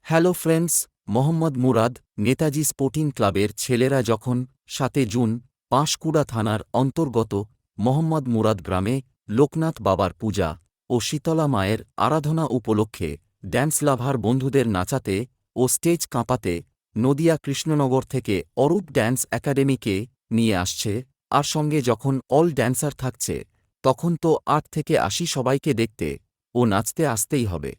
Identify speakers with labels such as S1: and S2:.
S1: Hello friends, Mohammad Murad. Netaji sporting ক্লাবের ছেলেরা যখন ৭ জুন পাঁশকুড়া থানার অন্তর্গত মোহাম্মদ মুরাদ গ্রামে লোকনাথ বাবার পূজা ও শীতলা মায়ের আরাধনা উপলক্ষে ড্যান্স লাভার বন্ধুদের নাচাতে ও স্টেজ কাঁপাতে নদিয়া কৃষ্ণনগর থেকে অরূপ ড্যান্স একাডেমিকে নিয়ে আসছে, আর সঙ্গে যখন অল ড্যান্সার থাকছে, তখন তো ৮ থেকে ৮০ সবাইকে দেখতে ও নাচতে আসতেই হবে।